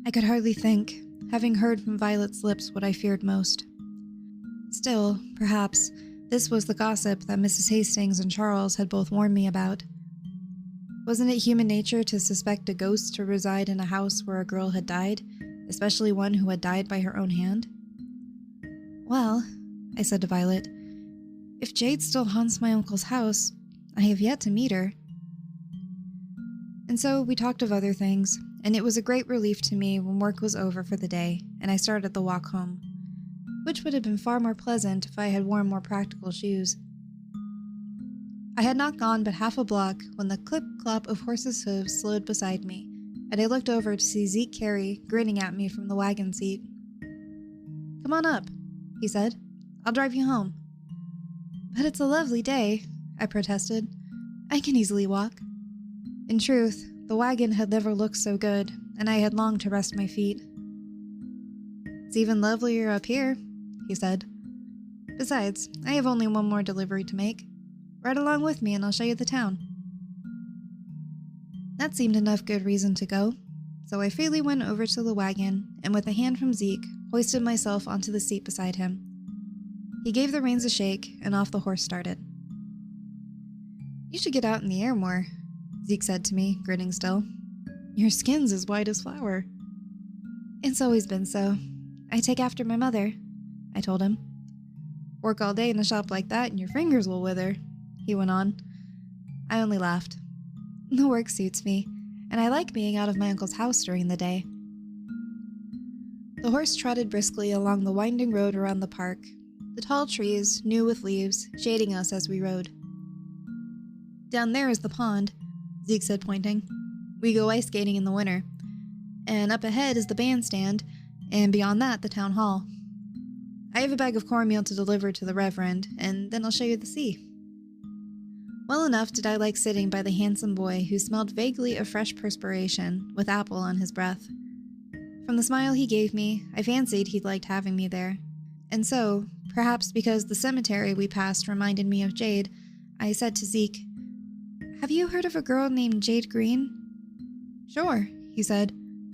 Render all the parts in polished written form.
I could hardly think, having heard from Violet's lips what I feared most. Still, perhaps, this was the gossip that Mrs. Hastings and Charles had both warned me about. Wasn't it human nature to suspect a ghost to reside in a house where a girl had died, especially one who had died by her own hand? Well, I said to Violet, if Jade still haunts my uncle's house, I have yet to meet her. And so we talked of other things, and it was a great relief to me when work was over for the day and I started the walk home, which would have been far more pleasant if I had worn more practical shoes. I had not gone but half a block when the clip-clop of horses' hooves slowed beside me, and I looked over to see Zeke Carey grinning at me from the wagon seat. "Come on up," he said. "I'll drive you home." "But it's a lovely day," I protested. "I can easily walk." In truth, the wagon had never looked so good, and I had longed to rest my feet. "It's even lovelier up here," he said. "Besides, I have only one more delivery to make. Ride along with me and I'll show you the town." That seemed enough good reason to go, so I freely went over to the wagon and with a hand from Zeke, hoisted myself onto the seat beside him. He gave the reins a shake and off the horse started. "You should get out in the air more," Zeke said to me, grinning still. "Your skin's as white as flour." "It's always been so. I take after my mother," I told him. "Work all day in a shop like that and your fingers will wither," he went on. I only laughed. The work suits me, and I like being out of my uncle's house during the day. The horse trotted briskly along the winding road around the park, the tall trees, new with leaves, shading us as we rode. "Down there is the pond," Zeke said, pointing. "We go ice skating in the winter. And up ahead is the bandstand, and beyond that the town hall. I have a bag of cornmeal to deliver to the Reverend, and then I'll show you the sea." Well enough did I like sitting by the handsome boy who smelled vaguely of fresh perspiration, with apple on his breath. From the smile he gave me, I fancied he'd liked having me there. And so, perhaps because the cemetery we passed reminded me of Jade, I said to Zeke, "Have you heard of a girl named Jade Green?" "Sure," he said.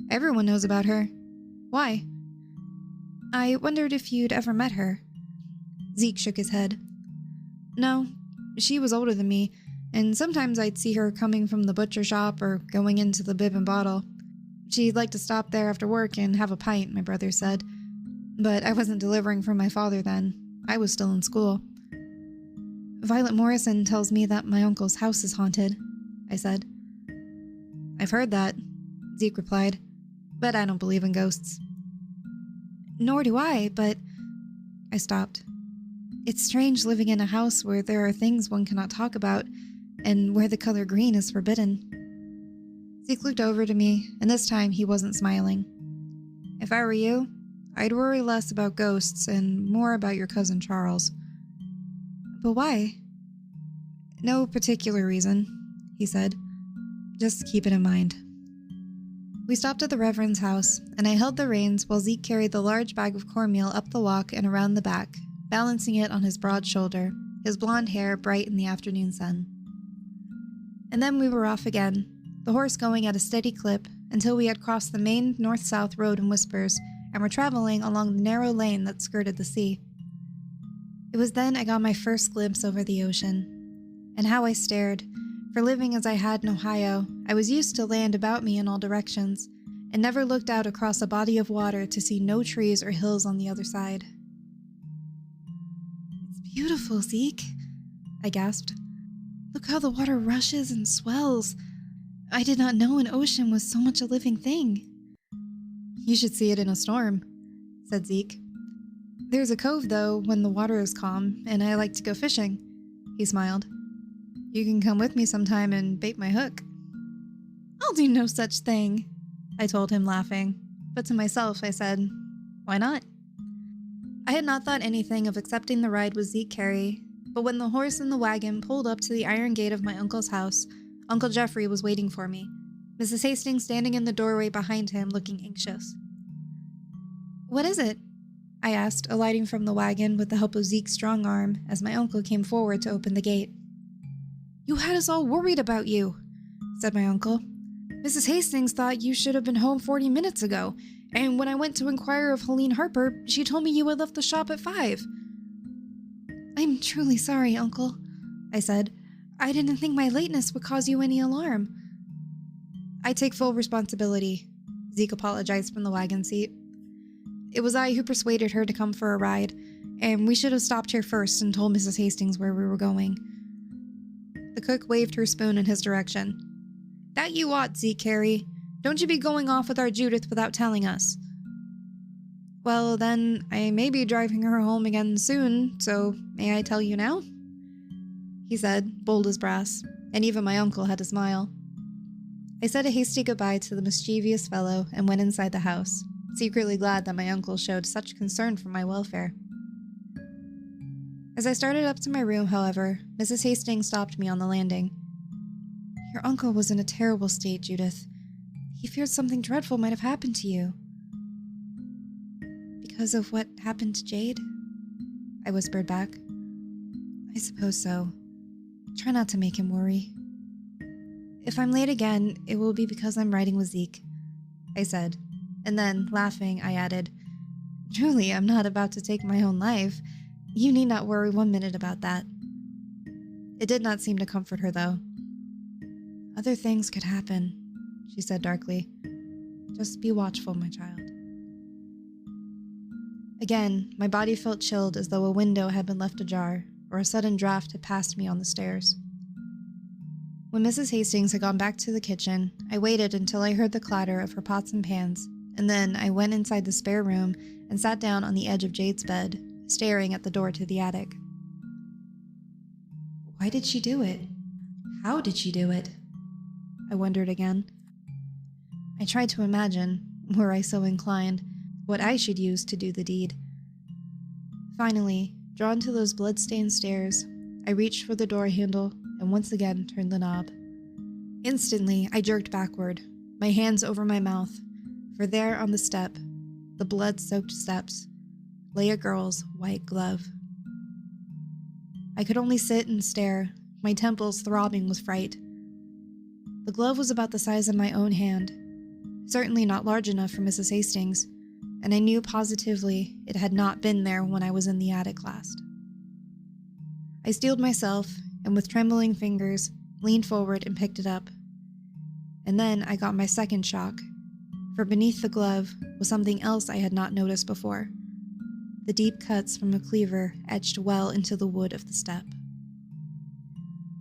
"Everyone knows about her. Why?" "I wondered if you'd ever met her." Zeke shook his head. "No. She was older than me, and sometimes I'd see her coming from the butcher shop or going into the Bib and Bottle. She'd like to stop there after work and have a pint, my brother said. But I wasn't delivering for my father then. I was still in school." "Violet Morrison tells me that my uncle's house is haunted," I said. "I've heard that," Zeke replied, "but I don't believe in ghosts." "Nor do I, but—" I stopped. It's strange living in a house where there are things one cannot talk about, and where the color green is forbidden. Zeke looked over to me, and this time he wasn't smiling. "If I were you, I'd worry less about ghosts and more about your cousin Charles." "But why?" "No particular reason," he said. "Just keep it in mind." We stopped at the Reverend's house, and I held the reins while Zeke carried the large bag of cornmeal up the walk and around the back, balancing it on his broad shoulder, his blonde hair bright in the afternoon sun. And then we were off again, the horse going at a steady clip until we had crossed the main north-south road in Whispers and were traveling along the narrow lane that skirted the sea. It was then I got my first glimpse over the ocean. And how I stared, for living as I had in Ohio, I was used to land about me in all directions, and never looked out across a body of water to see no trees or hills on the other side. "It's beautiful, Zeke," I gasped. "Look how the water rushes and swells. I did not know an ocean was so much a living thing." "You should see it in a storm," said Zeke. "There's a cove, though, when the water is calm, and I like to go fishing," he smiled. "You can come with me sometime and bait my hook." "I'll do no such thing," I told him, laughing, but to myself I said, "Why not?" I had not thought anything of accepting the ride with Zeke Carey, but when the horse and the wagon pulled up to the iron gate of my uncle's house, Uncle Jeffrey was waiting for me, Mrs. Hastings standing in the doorway behind him looking anxious. "What is it?" I asked, alighting from the wagon with the help of Zeke's strong arm as my uncle came forward to open the gate. "You had us all worried about you," said my uncle. Mrs. Hastings thought you should have been home 40 minutes ago, and when I went to inquire of Helene Harper, she told me you had left the shop at 5. I'm truly sorry, Uncle, I said. I didn't think my lateness would cause you any alarm. I take full responsibility, Zeke apologized from the wagon seat. It was I who persuaded her to come for a ride, and we should have stopped here first and told Mrs. Hastings where we were going. The cook waved her spoon in his direction. That you ought, Zeke Carey. Don't you be going off with our Judith without telling us. Well, then, I may be driving her home again soon, so may I tell you now? He said, bold as brass, and even my uncle had to smile. I said a hasty goodbye to the mischievous fellow and went inside the house, secretly glad that my uncle showed such concern for my welfare. As I started up to my room, however, Mrs. Hastings stopped me on the landing. Your uncle was in a terrible state, Judith. He feared something dreadful might have happened to you. Because of what happened to Jade? I whispered back. I suppose so. Try not to make him worry. If I'm late again, it will be because I'm riding with Zeke, I said, and then, laughing, I added, Truly, I'm not about to take my own life. You need not worry 1 minute about that. It did not seem to comfort her, though. Other things could happen, she said darkly. Just be watchful, my child. Again, my body felt chilled as though a window had been left ajar, or a sudden draft had passed me on the stairs. When Mrs. Hastings had gone back to the kitchen, I waited until I heard the clatter of her pots and pans, and then I went inside the spare room and sat down on the edge of Jade's bed, staring at the door to the attic. Why did she do it? How did she do it? I wondered again. I tried to imagine, were I so inclined, what I should use to do the deed. Finally, drawn to those blood-stained stairs, I reached for the door handle and once again turned the knob. Instantly, I jerked backward, my hands over my mouth, for there on the step, the blood-soaked steps, lay a girl's white glove. I could only sit and stare, my temples throbbing with fright. The glove was about the size of my own hand, certainly not large enough for Mrs. Hastings, and I knew positively it had not been there when I was in the attic last. I steeled myself, and with trembling fingers, leaned forward and picked it up. And then I got my second shock, for beneath the glove was something else I had not noticed before. The deep cuts from a cleaver etched well into the wood of the step.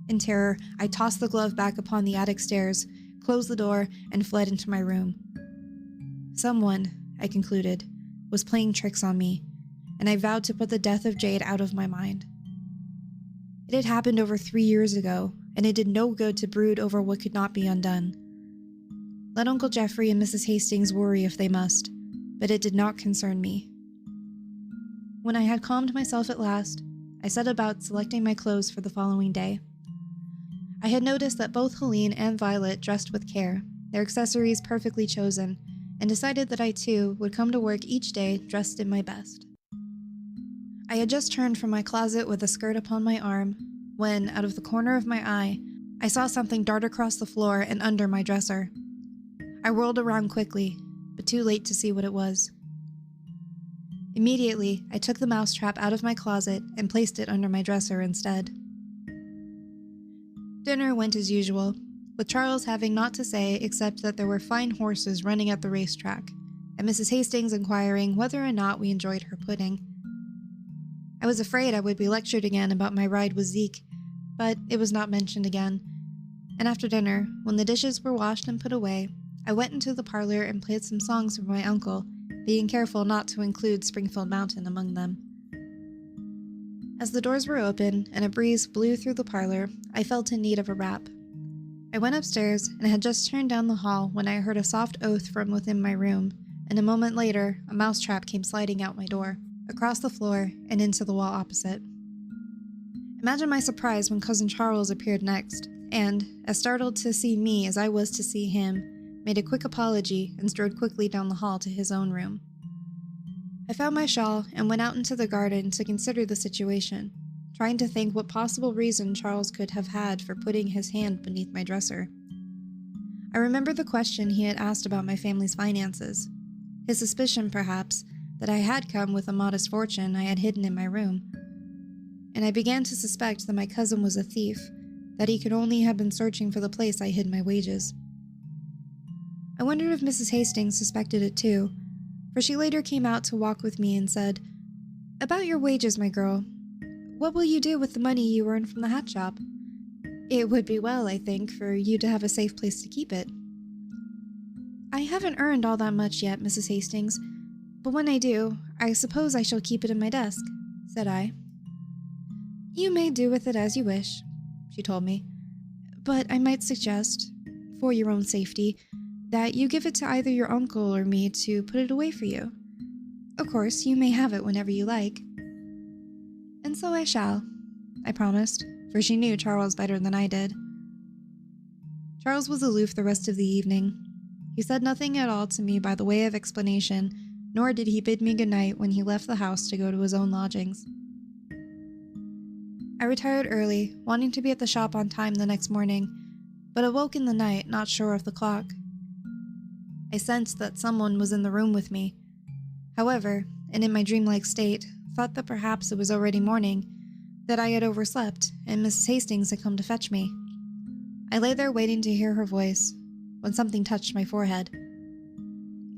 In terror, I tossed the glove back upon the attic stairs, closed the door, and fled into my room. Someone, I concluded, was playing tricks on me, and I vowed to put the death of Jade out of my mind. It had happened over 3 years ago, and it did no good to brood over what could not be undone. Let Uncle Geoffrey and Mrs. Hastings worry if they must, but it did not concern me. When I had calmed myself at last, I set about selecting my clothes for the following day. I had noticed that both Helene and Violet dressed with care, their accessories perfectly chosen, and decided that I too would come to work each day dressed in my best. I had just turned from my closet with a skirt upon my arm, when, out of the corner of my eye, I saw something dart across the floor and under my dresser. I whirled around quickly, but too late to see what it was. Immediately, I took the mousetrap out of my closet and placed it under my dresser instead. Dinner went as usual, with Charles having naught to say except that there were fine horses running at the racetrack, and Mrs. Hastings inquiring whether or not we enjoyed her pudding. I was afraid I would be lectured again about my ride with Zeke, but it was not mentioned again, and after dinner, when the dishes were washed and put away, I went into the parlor and played some songs for my uncle, being careful not to include Springfield Mountain among them. As the doors were open and a breeze blew through the parlor, I felt in need of a wrap. I went upstairs and had just turned down the hall when I heard a soft oath from within my room, and a moment later, a mousetrap came sliding out my door, across the floor, and into the wall opposite. Imagine my surprise when Cousin Charles appeared next, and, as startled to see me as I was to see him, made a quick apology and strode quickly down the hall to his own room. I found my shawl and went out into the garden to consider the situation, trying to think what possible reason Charles could have had for putting his hand beneath my dresser. I remembered the question he had asked about my family's finances. His suspicion, perhaps, that I had come with a modest fortune I had hidden in my room. And I began to suspect that my cousin was a thief, that he could only have been searching for the place I hid my wages. I wondered if Mrs. Hastings suspected it too, for she later came out to walk with me and said, "About your wages, my girl. What will you do with the money you earn from the hat shop? It would be well, I think, for you to have a safe place to keep it." "I haven't earned all that much yet, Mrs. Hastings, but when I do, I suppose I shall keep it in my desk," said I. "You may do with it as you wish," she told me, "but I might suggest, for your own safety, that you give it to either your uncle or me to put it away for you. Of course, you may have it whenever you like." "And so I shall," I promised, for she knew Charles better than I did. Charles was aloof the rest of the evening. He said nothing at all to me by the way of explanation, nor did he bid me good night when he left the house to go to his own lodgings. I retired early, wanting to be at the shop on time the next morning, but awoke in the night, not sure of the clock. I sensed that someone was in the room with me. However, and in my dreamlike state, thought that perhaps it was already morning, that I had overslept, and Mrs. Hastings had come to fetch me. I lay there waiting to hear her voice, when something touched my forehead.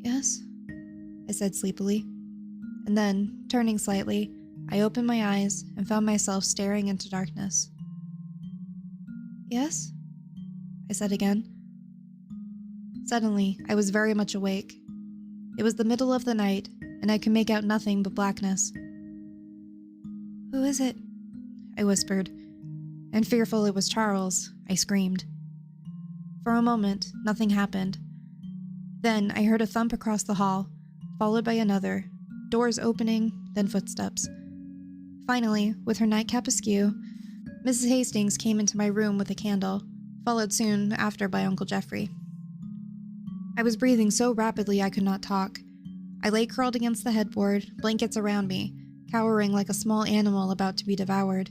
"Yes?" I said sleepily, and then, turning slightly, I opened my eyes and found myself staring into darkness. "Yes?" I said again. Suddenly, I was very much awake. It was the middle of the night, and I could make out nothing but blackness. "Who is it?" I whispered, and fearful it was Charles, I screamed. For a moment, nothing happened. Then I heard a thump across the hall, followed by another, doors opening, then footsteps. Finally, with her nightcap askew, Mrs. Hastings came into my room with a candle, followed soon after by Uncle Geoffrey. I was breathing so rapidly I could not talk. I lay curled against the headboard, blankets around me, cowering like a small animal about to be devoured.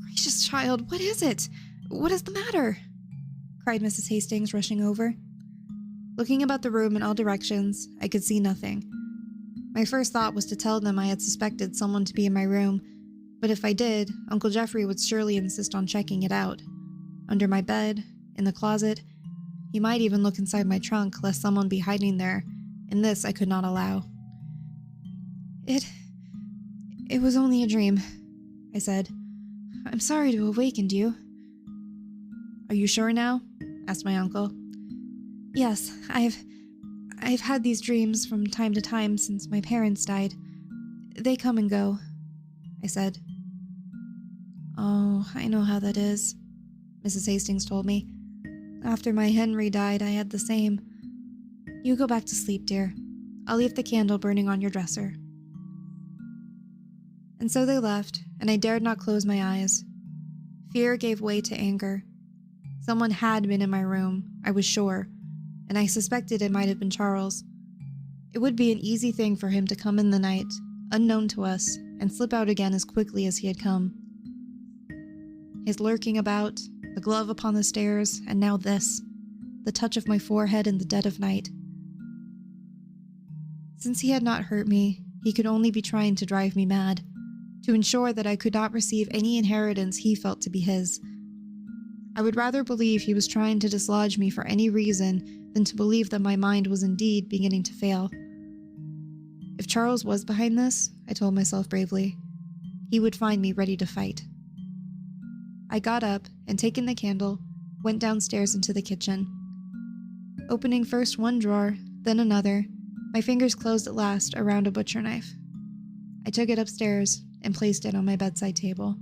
"Gracious child, what is it? What is the matter?" cried Mrs. Hastings, rushing over. Looking about the room in all directions, I could see nothing. My first thought was to tell them I had suspected someone to be in my room, but if I did, Uncle Geoffrey would surely insist on checking it out. Under my bed, in the closet, he might even look inside my trunk lest someone be hiding there, and this I could not allow. It was only a dream," I said. "I'm sorry to have awakened you." "Are you sure now?" asked my uncle. "Yes, I've had these dreams from time to time since my parents died. They come and go," I said. "Oh, I know how that is," Mrs. Hastings told me. "After my Henry died, I had the same. You go back to sleep, dear. I'll leave the candle burning on your dresser." And so they left, and I dared not close my eyes. Fear gave way to anger. Someone had been in my room, I was sure, and I suspected it might have been Charles. It would be an easy thing for him to come in the night, unknown to us, and slip out again as quickly as he had come. His lurking about, the glove upon the stairs, and now this, the touch of my forehead in the dead of night. Since he had not hurt me, he could only be trying to drive me mad, to ensure that I could not receive any inheritance he felt to be his. I would rather believe he was trying to dislodge me for any reason than to believe that my mind was indeed beginning to fail. If Charles was behind this, I told myself bravely, he would find me ready to fight. I got up and, taking the candle, went downstairs into the kitchen. Opening first one drawer, then another, my fingers closed at last around a butcher knife. I took it upstairs and placed it on my bedside table.